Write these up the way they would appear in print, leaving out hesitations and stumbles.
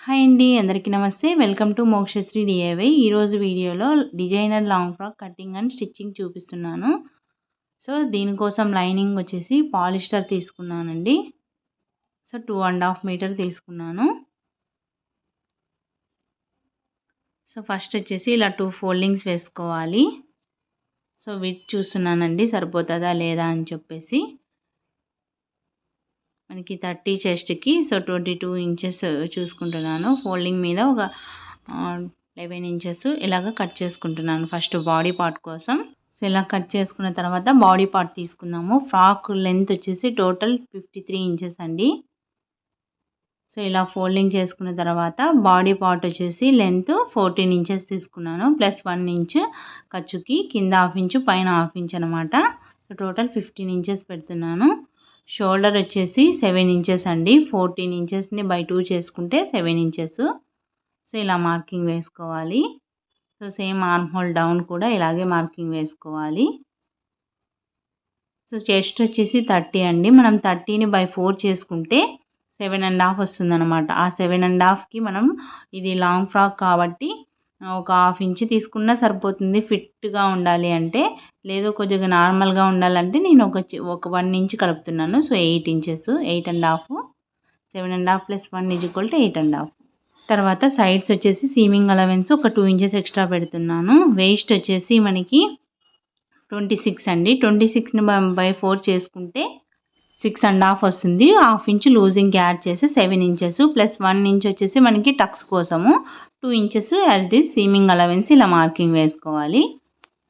Hi అండి, అందరికీ నమస్తే. Welcome to Mokshasri DIY. ఈరోజు వీడియోలో designer long frock cutting and stitching చూపిస్తున్నాను. సో దీనికోసం లైనింగ్ వచ్చేసి పాలిస్టర్ తీసుకున్నానండి. సో 2.5 మీటర్ తీసుకున్నాను. సో ఫస్ట్ వచ్చేసి ఇలా 2 ఫోల్డింగ్స్ వేసుకోవాలి. సో విడ్త్ చూస్తున్నానండి సరిపోతుందా లేదా అని చెప్పేసి. మనకి 30 చెస్ట్కి సో 22 ఇంచెస్ చూసుకుంటున్నాను. ఫోల్డింగ్ మీద ఒక 11 ఇంచెస్ ఇలాగ కట్ చేసుకుంటున్నాను ఫస్ట్ బాడీ పార్ట్ కోసం. సో ఇలా కట్ చేసుకున్న తర్వాత బాడీ పార్ట్ తీసుకుందాము. ఫ్రాక్ లెంత్ వచ్చేసి టోటల్ 53 ఇంచెస్ అండి. సో ఇలా ఫోల్డింగ్ చేసుకున్న తర్వాత బాడీ పార్ట్ వచ్చేసి లెంత్ 14 ఇంచెస్ తీసుకున్నాను. ప్లస్ 1 ఇంచ్ ఖర్చుకి, కింద హాఫ్ ఇంచు, పైన హాఫ్ ఇంచ్ అనమాట. సో టోటల్ 15 ఇంచెస్ పెడుతున్నాను. షోల్డర్ వచ్చేసి 7 ఇంచెస్ అండి. 14 ఇంచెస్ని బై 2 చేసుకుంటే 7 ఇంచెస్. సో ఇలా మార్కింగ్ వేసుకోవాలి. So same arm whole down కూడా ఇలాగే మార్కింగ్ వేసుకోవాలి. సో చెస్ట్ వచ్చేసి 30 అండి. మనం 30ని బై 4 చేసుకుంటే 7.5 వస్తుంది అనమాట. ఆ 7.5కి మనం ఇది లాంగ్ ఫ్రాక్ కాబట్టి ఒక హాఫ్ ఇంచ్ తీసుకున్నా సరిపోతుంది ఫిట్గా ఉండాలి అంటే. లేదు కొద్దిగా నార్మల్గా ఉండాలంటే నేను ఒక 1 ఇంచ్ కలుపుతున్నాను. So 8 inches, 8.5, 7.5 plus 1 = 8.5. తర్వాత సైడ్స్ వచ్చేసి సీమింగ్ అలవెన్స్ ఒక 2 ఇంచెస్ ఎక్స్ట్రా పెడుతున్నాను. వేస్ట్ వచ్చేసి మనకి 26 అండి. 26ని బై 4 చేసుకుంటే 6.5 వస్తుంది. హాఫ్ ఇంచ్ లూజింగ్కి యాడ్ చేసి 7 ఇంచెస్ ప్లస్ 1 ఇంచ్ వచ్చేసి మనకి టక్స్ కోసము 2 inches as it is seaming allowance ఇలా మార్కింగ్ వేసుకోవాలి.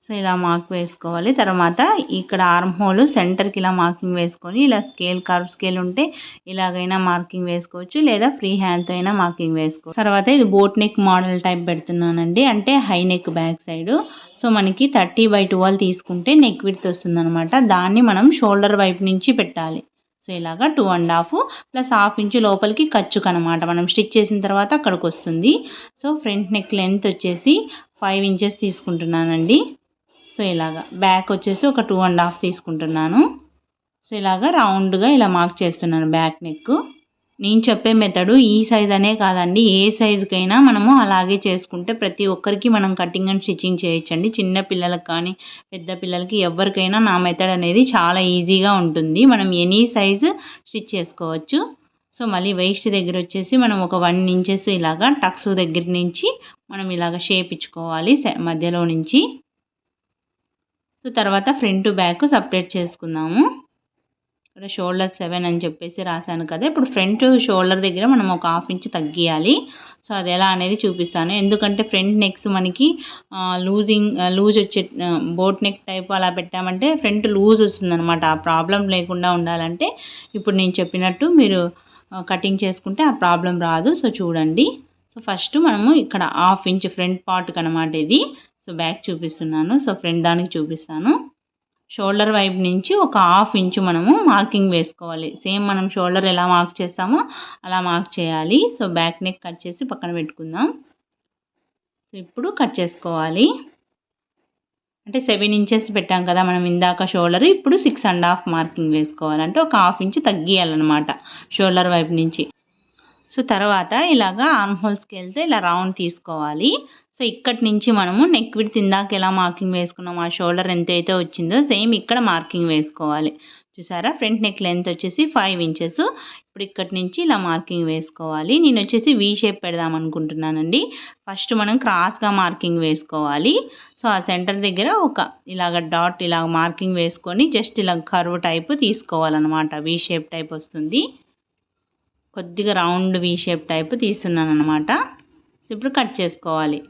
సో ఇలా మార్క్ వేసుకోవాలి. తర్వాత ఇక్కడ ఆర్మ్ హోల్ సెంటర్కి ఇలా మార్కింగ్ వేసుకొని ఇలా కర్వ్ స్కేల్ ఉంటే ఇలాగైనా మార్కింగ్ వేసుకోవచ్చు, లేదా ఫ్రీ హ్యాండ్తో అయినా మార్కింగ్ వేసుకోవచ్చు. తర్వాత ఇది బోట్ నెక్ మోడల్ టైప్ పెడుతున్నానండి, అంటే high neck back side. So మనకి 30/12 తీసుకుంటే నెక్ విడ్త్ వస్తుంది అనమాట. దాన్ని మనం షోల్డర్ వైపు నుంచి పెట్టాలి. సో ఇలాగా 2.5 ప్లస్ హాఫ్ ఇంచు లోపలికి ఖర్చుకు అనమాట. మనం స్టిచ్ చేసిన తర్వాత అక్కడికి వస్తుంది. సో ఫ్రంట్ నెక్ లెంత్ వచ్చేసి 5 ఇంచెస్ తీసుకుంటున్నానండి. సో ఇలాగా బ్యాక్ వచ్చేసి ఒక 2.5 తీసుకుంటున్నాను. సో ఇలాగా రౌండ్గా ఇలా మార్క్ చేస్తున్నాను బ్యాక్ నెక్. నేను చెప్పే మెథడు ఈ సైజ్ అనే కాదండి, ఏ సైజుకైనా మనము అలాగే చేసుకుంటే ప్రతి ఒక్కరికి మనం కటింగ్ అండ్ స్టిచ్చింగ్ చేయొచ్చండి. చిన్న పిల్లలకు కానీ పెద్ద పిల్లలకి ఎవరికైనా నా మెథడ్ అనేది చాలా ఈజీగా ఉంటుంది. మనం ఎనీ సైజు స్టిచ్ చేసుకోవచ్చు. సో మళ్ళీ వేస్ట్ దగ్గర వచ్చేసి మనం ఒక 1 ఇంచెస్ ఇలాగా టక్స్ దగ్గర నుంచి మనం ఇలాగ షేప్ ఇచ్చుకోవాలి మధ్యలో నుంచి. సో తర్వాత ఫ్రంట్ బ్యాక్ సపరేట్ చేసుకుందాము. ఇక్కడ షోల్డర్ 7 అని చెప్పేసి రాశాను కదా, ఇప్పుడు ఫ్రంట్ షోల్డర్ దగ్గర మనం ఒక హాఫ్ ఇంచ్ తగ్గియాలి. సో అది ఎలా అనేది చూపిస్తాను. ఎందుకంటే ఫ్రంట్ నెక్స్ మనకి లూజ్ వచ్చే బోట్ నెక్ టైప్ అలా పెట్టామంటే ఫ్రంట్ లూజ్ వస్తుంది అనమాట. ఆ ప్రాబ్లం లేకుండా ఉండాలంటే ఇప్పుడు నేను చెప్పినట్టు మీరు కటింగ్ చేసుకుంటే ఆ ప్రాబ్లం రాదు. సో చూడండి. సో ఫస్ట్ మనము ఇక్కడ హాఫ్ ఇంచ్ ఫ్రంట్ పార్ట్కి అనమాట ఇది. సో బ్యాక్ చూపిస్తున్నాను. సో ఫ్రంట్ దానికి చూపిస్తాను. షోల్డర్ వైపు నుంచి ఒక హాఫ్ ఇంచు మనము మార్కింగ్ వేసుకోవాలి. సేమ్ మనం షోల్డర్ ఎలా మార్క్ చేస్తామో అలా మార్క్ చేయాలి. సో బ్యాక్ నెక్ కట్ చేసి పక్కన పెట్టుకుందాం. సో ఇప్పుడు కట్ చేసుకోవాలి. అంటే 7 ఇంచెస్ పెట్టాం కదా మనం ఇందాక షోల్డర్, ఇప్పుడు 6.5 మార్కింగ్ వేసుకోవాలి. అంటే ఒక హాఫ్ ఇంచు తగ్గియాలన్నమాట షోల్డర్ వైపు నుంచి. సో తర్వాత ఇలాగా ఆర్మ్ హోల్ స్కేల్తో ఇలా రౌండ్ తీసుకోవాలి. సో ఇక్కడి నుంచి మనము నెక్ విడ్త్ ఇందాక ఎలా మార్కింగ్ వేసుకున్నాం, ఆ షోల్డర్ ఎంతైతే వచ్చిందో సేమ్ ఇక్కడ మార్కింగ్ వేసుకోవాలి. చూసారా, ఫ్రంట్ నెక్ లెంత్ వచ్చేసి 5 ఇంచెస్. ఇప్పుడు ఇక్కడి నుంచి ఇలా మార్కింగ్ వేసుకోవాలి. నేను వచ్చేసి వీ షేప్ పెడదాం అనుకుంటున్నానండి. ఫస్ట్ మనం క్రాస్గా మార్కింగ్ వేసుకోవాలి. సో ఆ సెంటర్ దగ్గర ఒక ఇలాగ డాట్ ఇలాగ మార్కింగ్ వేసుకొని జస్ట్ ఇలా కర్వ్ టైప్ తీసుకోవాలన్నమాట. వీ షేప్ టైప్ వస్తుంది. కొద్దిగా రౌండ్ వీ షేప్ టైప్ తీస్తున్నాను అనమాట. ఇప్పుడు కట్ చేసుకోవాలి.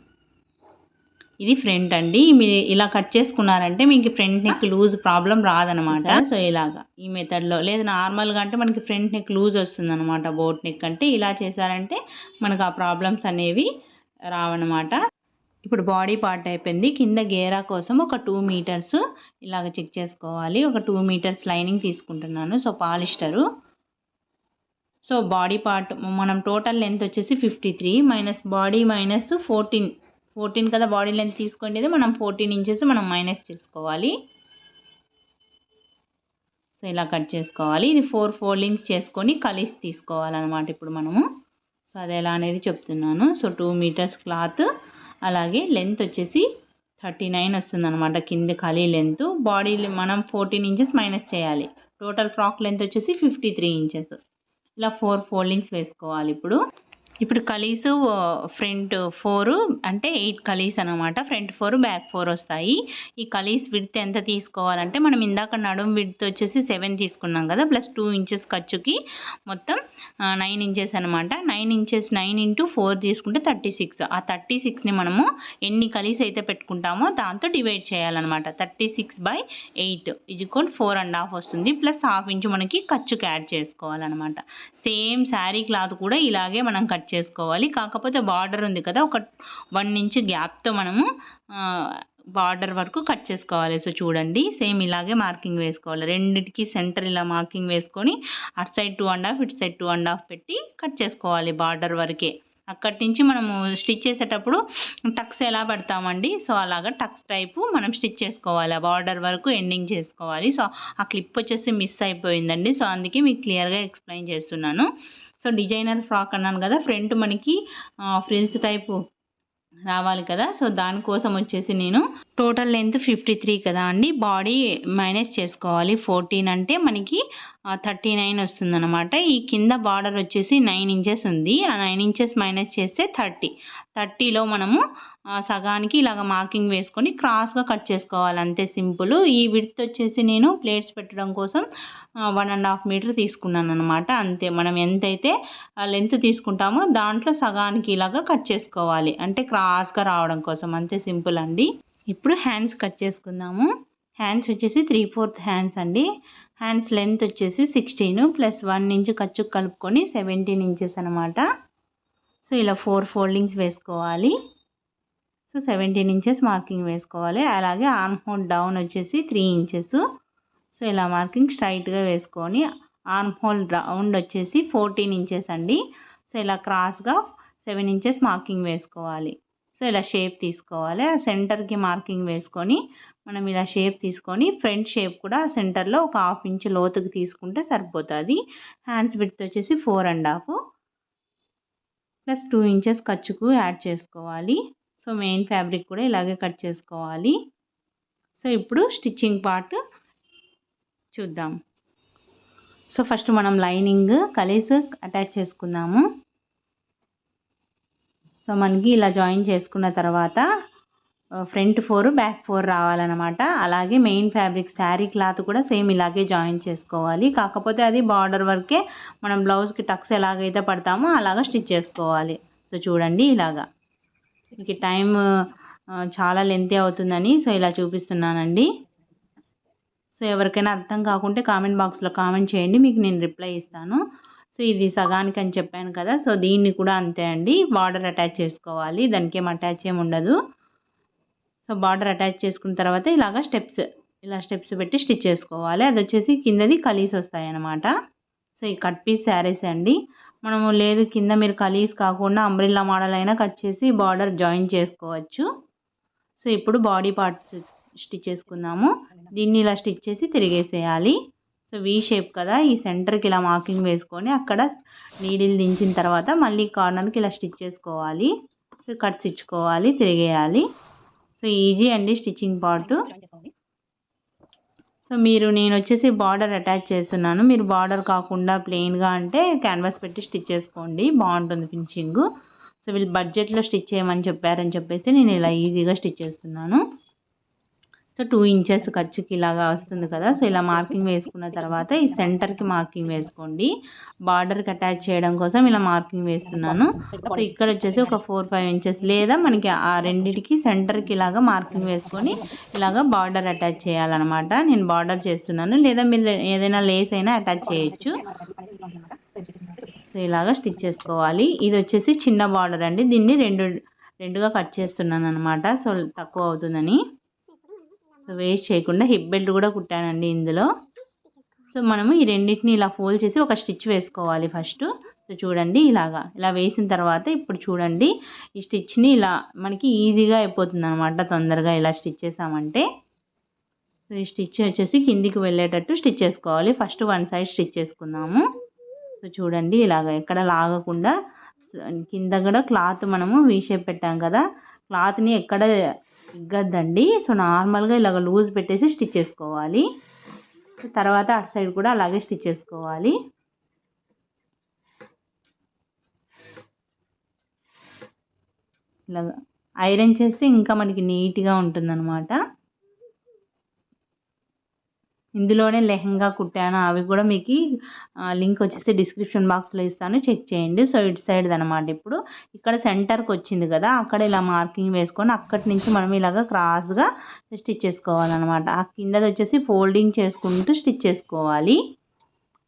ఇది ఫ్రంట్ అండి. మీరు ఇలా కట్ చేసుకున్నారంటే మీకు ఫ్రంట్ నెక్ లూజ్ ప్రాబ్లం రాదనమాట. సో ఇలాగా ఈ మెథడ్లో, లేదు నార్మల్గా అంటే మనకి ఫ్రంట్ నెక్ లూజ్ వస్తుంది అనమాట. బోట్ నెక్ అంటే ఇలా చేశారంటే మనకు ఆ ప్రాబ్లమ్స్ అనేవి రావన్నమాట. ఇప్పుడు బాడీ పార్ట్ అయిపోయింది. కింద గేరా కోసం ఒక 2 మీటర్స్ ఇలాగ చెక్ చేసుకోవాలి. ఒక 2 మీటర్స్ లైనింగ్ తీసుకుంటున్నాను. So polyester. So body part మనం టోటల్ లెంత్ వచ్చేసి 53 మైనస్ బాడీ మైనస్ 14 కదా బాడీ లెంత్ తీసుకునేది, మనం 14 ఇంచెస్ మనం మైనస్ చేసుకోవాలి. సో ఇలా కట్ చేసుకోవాలి. ఇది 4 ఫోల్డింగ్స్ చేసుకొని కలిసి తీసుకోవాలన్నమాట ఇప్పుడు మనము. సో అది ఎలా అనేది చెప్తున్నాను. సో 2 మీటర్స్ క్లాత్, అలాగే లెంత్ వచ్చేసి 39 వస్తుంది అనమాట. కింద ఖాళీ లెంత్, బాడీ మనం 14 ఇంచెస్ మైనస్ చేయాలి. టోటల్ ఫ్రాక్ లెంత్ వచ్చేసి 53 ఇంచెస్. ఇలా 4 ఫోల్డింగ్స్ వేసుకోవాలి. ఇప్పుడు కలీస్ ఫ్రంట్ 4 అంటే 8 కలీస్ అనమాట. ఫ్రంట్ 4 బ్యాక్ 4 వస్తాయి. ఈ కలీస్ విడ్త్ ఎంత తీసుకోవాలంటే, మనం ఇందాక నడుం విడ్త్ వచ్చేసి 7 తీసుకున్నాం కదా, ప్లస్ 2 ఇంచెస్ ఖర్చుకి మొత్తం 9 ఇంచెస్ అనమాట. 9 ఇంచెస్ 9 ఇంటూ 4 తీసుకుంటే 36. ఆ 36ని మనము ఎన్ని కలీస్ అయితే పెట్టుకుంటామో దాంతో డివైడ్ చేయాలన్నమాట. 36/8 = 4.5 వస్తుంది. ప్లస్ హాఫ్ ఇంచు మనకి ఖర్చుకి యాడ్ చేసుకోవాలన్నమాట. సేమ్ శారీ క్లాత్ కూడా ఇలాగే మనం కట్ చేసుకోవాలి. కాకపోతే బార్డర్ ఉంది కదా, ఒక 1 ఇంచ్ గ్యాప్తో మనము బార్డర్ వరకు కట్ చేసుకోవాలి. సో చూడండి, సేమ్ ఇలాగే మార్కింగ్ వేసుకోవాలి. రెండిటికి సెంటర్ ఇలా మార్కింగ్ వేసుకొని అటు సైడ్ 2.5 ఇటు సైడ్ 2.5 పెట్టి కట్ చేసుకోవాలి బార్డర్ వరకే. అక్కడి నుంచి మనము స్టిచ్ చేసేటప్పుడు టక్స్ ఎలా పెడతామండి, సో అలాగా టక్స్ టైపు మనం స్టిచ్ చేసుకోవాలి. ఆ బార్డర్ వరకు ఎండింగ్ చేసుకోవాలి. సో ఆ క్లిప్ వచ్చేసి మిస్ అయిపోయిందండి. సో అందుకే మీకు క్లియర్గా ఎక్స్ప్లెయిన్ చేస్తున్నాను. సో డిజైనర్ ఫ్రాక్ అన్నాను కదా, ఫ్రంట్ మనకి ఫ్రిల్స్ టైపు రావాలి కదా. సో దానికోసం వచ్చేసి నేను టోటల్ లెంత్ 53 కదా అండి, బాడీ మైనస్ చేసుకోవాలి. 14 అంటే మనకి 39 వస్తుంది అనమాట. ఈ కింద బార్డర్ వచ్చేసి 9 ఇంచెస్ ఉంది. ఆ 9 ఇంచెస్ మైనస్ చేస్తే 30లో మనము సగానికి ఇలాగ మార్కింగ్ వేసుకొని క్రాస్గా కట్ చేసుకోవాలి. అంతే సింపుల్. ఈ విడ్త్ వచ్చేసి నేను ప్లేట్స్ పెట్టడం కోసం 1.5 మీటర్ తీసుకున్నాను అనమాట. అంతే, మనం ఎంతైతే లెంత్ తీసుకుంటామో దాంట్లో సగానికి ఇలాగా కట్ చేసుకోవాలి, అంటే క్రాస్గా రావడం కోసం. అంతే సింపుల్ అండి. ఇప్పుడు హ్యాండ్స్ కట్ చేసుకుందాము. హ్యాండ్స్ వచ్చేసి 3/4 హ్యాండ్స్ అండి. హ్యాండ్స్ లెంత్ వచ్చేసి 16 ప్లస్ 1 ఇంచ్ ఖర్చు కలుపుకొని 17 ఇంచెస్ అనమాట. సో ఇలా 4 ఫోల్డింగ్స్ వేసుకోవాలి. సో 17 ఇంచెస్ మార్కింగ్ వేసుకోవాలి. అలాగే ఆర్మ్ హోల్ డౌన్ వచ్చేసి 3 ఇంచెస్. సో ఇలా మార్కింగ్ స్ట్రైట్గా వేసుకొని, ఆర్మ్ హోల్ రౌండ్ వచ్చేసి 14 ఇంచెస్ అండి. సో ఇలా క్రాస్గా 7 ఇంచెస్ మార్కింగ్ వేసుకోవాలి. సో ఇలా షేప్ తీసుకోవాలి. ఆ సెంటర్కి మార్కింగ్ వేసుకొని మనం ఇలా షేప్ తీసుకొని, ఫ్రంట్ షేప్ కూడా సెంటర్లో ఒక 1/2 ఇంచ్ లోతుకి తీసుకుంటే సరిపోతుంది. హ్యాండ్స్ విడ్త్ వచ్చేసి 4.5 ప్లస్ 2 ఇంచెస్ ఖర్చుకు యాడ్ చేసుకోవాలి. సో మెయిన్ ఫ్యాబ్రిక్ కూడా ఇలాగే కట్ చేసుకోవాలి. సో ఇప్పుడు స్టిచ్చింగ్ పార్ట్ చూద్దాం. సో ఫస్ట్ మనం లైనింగ్ కలీస్ అటాచ్ చేసుకుందాము. సో మనకి ఇలా జాయిన్ చేసుకున్న తర్వాత ఫ్రంట్ 4 బ్యాక్ 4 రావాలన్నమాట. అలాగే మెయిన్ ఫ్యాబ్రిక్ శారీ క్లాత్ కూడా సేమ్ ఇలాగే జాయిన్ చేసుకోవాలి. కాకపోతే అది బార్డర్ వరకే, మనం బ్లౌజ్కి టక్స్ ఎలాగైతే పడతామో అలాగా స్టిచ్ చేసుకోవాలి. సో చూడండి ఇలాగా. ఇంక టైం చాలా లెంతీ అవుతుందని సో ఇలా చూపిస్తున్నానండి. సో ఎవరికైనా అర్థం కాకుంటే కామెంట్ బాక్స్లో కామెంట్ చేయండి, మీకు నేను రిప్లై ఇస్తాను. సో ఇది సగానికి అని చెప్పాను కదా, సో దీన్ని కూడా అంతే అండి. బార్డర్ అటాచ్ చేసుకోవాలి, దానికి ఏం అటాచ్ ఏమి ఉండదు. సో బార్డర్ అటాచ్ చేసుకున్న తర్వాత ఇలాగ స్టెప్స్ పెట్టి స్టిచ్ చేసుకోవాలి. అది వచ్చేసి కిందది కలీస్ వస్తాయి అన్నమాట. సో ఈ కట్ పీస్ శారీస్ అండి. మనము లేదు కింద మీరు కలీస్ కాకుండా అంబ్రిల్లా మోడల్ అయినా కట్ చేసి బార్డర్ జాయిన్ చేసుకోవచ్చు. సో ఇప్పుడు బాడీ పార్ట్స్ స్టిచ్ చేసుకుందాము. దీన్ని ఇలా స్టిచ్ చేసి తిరిగేసేయాలి. సో వీ షేప్ కదా, ఈ సెంటర్కి ఇలా మార్కింగ్ వేసుకొని అక్కడ నీడిల్ దించిన తర్వాత మళ్ళీ కార్నర్కి ఇలా స్టిచ్ చేసుకోవాలి. సో కట్స్ ఇచ్చుకోవాలి, తిరిగేయాలి. సో ఈజీ అండి స్టిచ్చింగ్ పార్ట్. సో నేను వచ్చేసి బార్డర్ అటాచ్ చేస్తున్నాను. మీరు బార్డర్ కాకుండా ప్లెయిన్గా అంటే క్యాన్వాస్ పెట్టి స్టిచ్ చేసుకోండి, బాగుంటుంది ఫినిషింగ్. సో వీళ్ళు బడ్జెట్లో స్టిచ్ చేయమని చెప్పారని చెప్పేసి నేను ఇలా ఈజీగా స్టిచ్ చేస్తున్నాను. సో 2 ఇంచెస్ ఖర్చుకి ఇలాగా వస్తుంది కదా. సో ఇలా మార్కింగ్ వేసుకున్న తర్వాత ఈ సెంటర్కి మార్కింగ్ వేసుకోండి. బార్డర్కి అటాచ్ చేయడం కోసం ఇలా మార్కింగ్ వేస్తున్నాను. సో ఇక్కడ వచ్చేసి ఒక 4-5 ఇంచెస్, లేదా మనకి ఆ రెండింటికి సెంటర్కి ఇలాగా మార్కింగ్ వేసుకొని ఇలాగా బార్డర్ అటాచ్ చేయాలన్నమాట. నేను బార్డర్ చేస్తున్నాను, లేదా మీరు ఏదైనా లేస్ అయినా అటాచ్ చేయొచ్చు. సో ఇలాగా స్టిచ్ చేసుకోవాలి. ఇది వచ్చేసి చిన్న బార్డర్ అండి, దీన్ని రెండుగా కట్ చేస్తున్నాను అనమాట. సో తక్కువ అవుతుందని. సో వేస్ట్ చేయకుండా హిప్ బెల్ట్ కూడా కుట్టానండి ఇందులో. సో మనము ఈ రెండింటిని ఇలా ఫోల్డ్ చేసి ఒక స్టిచ్ వేసుకోవాలి ఫస్ట్. సో చూడండి ఇలా వేసిన తర్వాత ఇప్పుడు చూడండి ఈ స్టిచ్ని ఇలా మనకి ఈజీగా అయిపోతుంది అనమాట, తొందరగా ఇలా స్టిచ్ చేసామంటే. సో ఈ స్టిచ్ వచ్చేసి కిందికి వెళ్ళేటట్టు స్టిచ్ చేసుకోవాలి. ఫస్ట్ 1 సైడ్ స్టిచ్ చేసుకుందాము. సో చూడండి ఎక్కడ లాగకుండా కింద కూడా క్లాత్ మనము వీ షేప్ పెట్టాం కదా, క్లాత్ని ఎక్కడ ఇగ్గద్దండి. సో నార్మల్గా ఇలాగ లూజ్ పెట్టేసి స్టిచ్ చేసుకోవాలి. తర్వాత అటు సైడ్ కూడా అలాగే స్టిచ్ చేసుకోవాలి. ఇలాగ ఐరన్ చేస్తే ఇంకా మనకి నీట్గా ఉంటుందన్నమాట. ఇందులోనే లెహంగా కుట్టాను, అవి కూడా మీకు లింక్ వచ్చేసి డిస్క్రిప్షన్ బాక్స్లో ఇస్తాను, చెక్ చేయండి. సో ఇటు సైడ్ అనమాట. ఇప్పుడు ఇక్కడ సెంటర్కి వచ్చింది కదా, అక్కడ ఇలా మార్కింగ్ వేసుకొని అక్కడి నుంచి మనం ఇలాగ క్రాస్గా స్టిచ్ చేసుకోవాలన్నమాట. ఆ కిందది వచ్చేసి ఫోల్డింగ్ చేసుకుంటూ స్టిచ్ చేసుకోవాలి.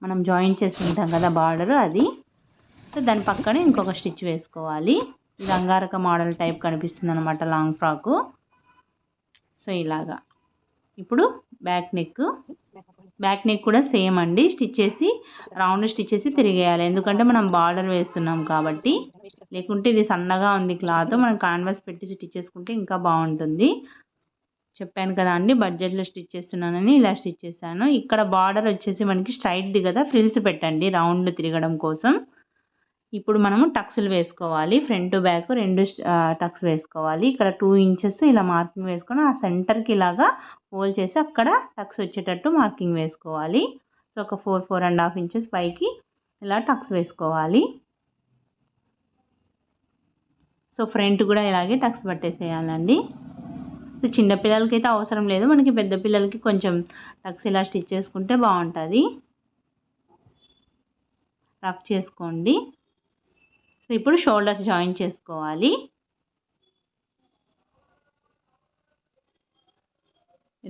మనం జాయిన్ చేసుకుంటాం కదా బార్డర్ అది. సో దాని పక్కనే ఇంకొక స్టిచ్ వేసుకోవాలి. ఇది అంగారక మోడల్ టైప్ కనిపిస్తుంది అనమాట లాంగ్ ఫ్రాకు. సో ఇలాగా. ఇప్పుడు బ్యాక్ నెక్ కూడా సేమ్ అండి. స్టిచ్ చేసి రౌండ్ స్టిచ్ చేసి తిరిగేయాలి, ఎందుకంటే మనం బార్డర్ వేస్తున్నాం కాబట్టి. లేకుంటే ఇది సన్నగా ఉంది క్లాత్, మనం కాన్వాస్ పెట్టి స్టిచ్ చేసుకుంటే ఇంకా బాగుంటుంది. చెప్పాను కదా అండి బడ్జెట్లో స్టిచ్ చేస్తున్నానని, ఇలా స్టిచ్ చేశాను. ఇక్కడ బార్డర్ వచ్చేసి మనకి స్ట్రైట్ది కదా, ఫ్రిల్స్ పెట్టండి రౌండ్ తిరగడం కోసం. ఇప్పుడు మనము టక్స్లు వేసుకోవాలి. ఫ్రంట్ బ్యాక్ 2 టక్స్ వేసుకోవాలి. ఇక్కడ 2 ఇంచెస్ ఇలా మార్కింగ్ వేసుకొని ఆ సెంటర్కి ఇలాగా హోల్ చేసి అక్కడ టక్స్ వచ్చేటట్టు మార్కింగ్ వేసుకోవాలి. సో ఒక 4.5 ఇంచెస్ పైకి ఇలా టక్స్ వేసుకోవాలి. సో ఫ్రంట్ కూడా ఇలాగే టక్స్ పట్టేసేయాలండి. సో చిన్నపిల్లలకి అయితే అవసరం లేదు, మనకి పెద్ద పిల్లలకి కొంచెం టక్స్ ఇలా స్టిచ్ చేసుకుంటే బాగుంటుంది. రఫ్ చేసుకోండి. సో ఇప్పుడు షోల్డర్స్ జాయిన్ చేసుకోవాలి.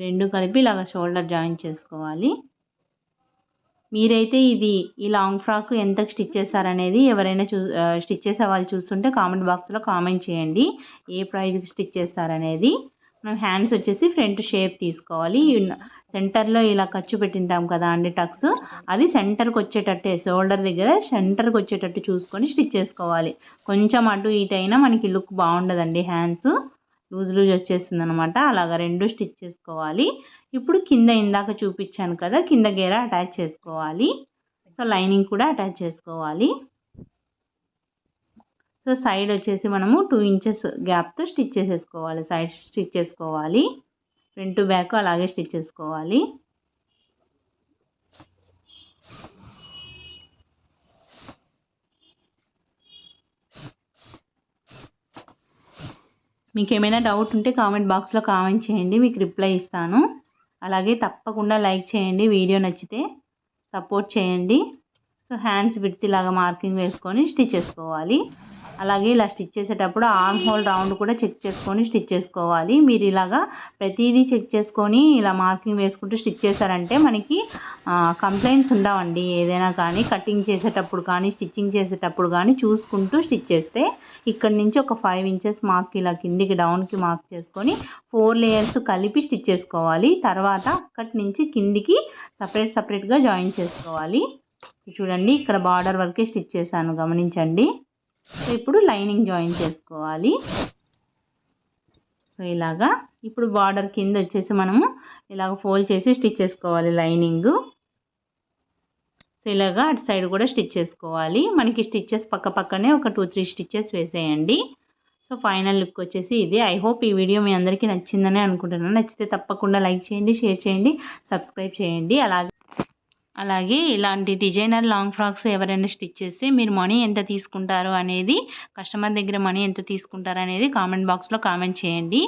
రెండు కలిపి ఇలాగ షోల్డర్ జాయిన్ చేసుకోవాలి. మీరైతే ఈ లాంగ్ ఫ్రాక్ ఎంతకు స్టిచ్ చేశారనేది ఎవరైనా స్టిచ్ చేసే వాళ్ళు చూస్తుంటే కామెంట్ బాక్స్లో కామెంట్ చేయండి, ఏ ప్రైస్కి స్టిచ్ చేస్తారనేది. మనం హ్యాండ్స్ వచ్చేసి ఫ్రంట్ షేప్ తీసుకోవాలి. సెంటర్లో ఇలా ఖర్చు పెట్టింటాం కదా అండి టక్స్, అది సెంటర్కి వచ్చేటట్టే, షోల్డర్ దగ్గర సెంటర్కి వచ్చేటట్టు చూసుకొని స్టిచ్ చేసుకోవాలి. కొంచెం అటు ఇటు అయినా మనకి లుక్ బాగుండదండి, హ్యాండ్స్ లూజ్ వచ్చేస్తుంది అనమాట. అలాగ 2 స్టిచ్ చేసుకోవాలి. ఇప్పుడు కింద ఇందాక చూపించాను కదా, కింద గేర అటాచ్ చేసుకోవాలి. సో లైనింగ్ కూడా అటాచ్ చేసుకోవాలి. సో సైడ్ వచ్చేసి మనము 2 ఇంచెస్ గ్యాప్తో స్టిచ్ చేసేసుకోవాలి. సైడ్ స్టిచ్ చేసుకోవాలి. ఫ్రంట్ బ్యాక్ అలాగే స్టిచ్ చేసుకోవాలి. మీకు ఏమైనా డౌట్ ఉంటే కామెంట్ బాక్స్లో కామెంట్ చేయండి, మీకు రిప్లై ఇస్తాను. అలాగే తప్పకుండా లైక్ చేయండి, వీడియో నచ్చితే సపోర్ట్ చేయండి. సో హ్యాండ్స్ విడ్త్ ఇలాగా మార్కింగ్ వేసుకొని స్టిచ్ చేసుకోవాలి. అలాగే ఇలా స్టిచ్ చేసేటప్పుడు ఆర్మ్ హోల్ రౌండ్ కూడా చెక్ చేసుకొని స్టిచ్ చేసుకోవాలి. మీరు ఇలాగా ప్రతిదీ చెక్ చేసుకొని ఇలా మార్కింగ్ వేసుకుంటూ స్టిచ్ చేశారంటే మనకి కంప్లైంట్స్ ఉండవండి. ఏదైనా కానీ కటింగ్ చేసేటప్పుడు కానీ స్టిచ్చింగ్ చేసేటప్పుడు కానీ చూసుకుంటూ స్టిచ్ చేస్తే, ఇక్కడి నుంచి ఒక 5 ఇంచెస్ మార్క్ ఇలా కిందికి డౌన్కి మార్క్ చేసుకొని 4 లేయర్స్ కలిపి స్టిచ్ చేసుకోవాలి. తర్వాత అక్కడి నుంచి కిందికి సపరేట్గా జాయిన్ చేసుకోవాలి. చూడండి ఇక్కడ బార్డర్ వరకే స్టిచ్ చేశాను, గమనించండి. సో ఇప్పుడు లైనింగ్ జాయిన్ చేసుకోవాలి. సో ఇలాగా. ఇప్పుడు బార్డర్ కింద వచ్చేసి మనము ఇలాగ ఫోల్డ్ చేసి స్టిచ్ చేసుకోవాలి లైనింగ్. సో ఇలాగా అటు సైడ్ కూడా స్టిచ్ చేసుకోవాలి. మనకి స్టిచ్చెస్ పక్కనే ఒక 2-3 స్టిచ్చెస్ వేసేయండి. సో ఫైనల్ లుక్ వచ్చేసి ఇది. ఐ హోప్ ఈ వీడియో మీ అందరికీ నచ్చిందని అనుకుంటున్నాను. నచ్చితే తప్పకుండా లైక్ చేయండి, షేర్ చేయండి, సబ్స్క్రైబ్ చేయండి. అలాగే ఇలాంటి డిజైనర్ లాంగ్ ఫ్రాక్స్ ఎవరైనా స్టిచ్ చేస్తే మీరు మనీ ఎంత తీసుకుంటారు అనేది, కస్టమర్ దగ్గర మనీ ఎంత తీసుకుంటారు అనేది కామెంట్ బాక్స్లో కామెంట్ చేయండి.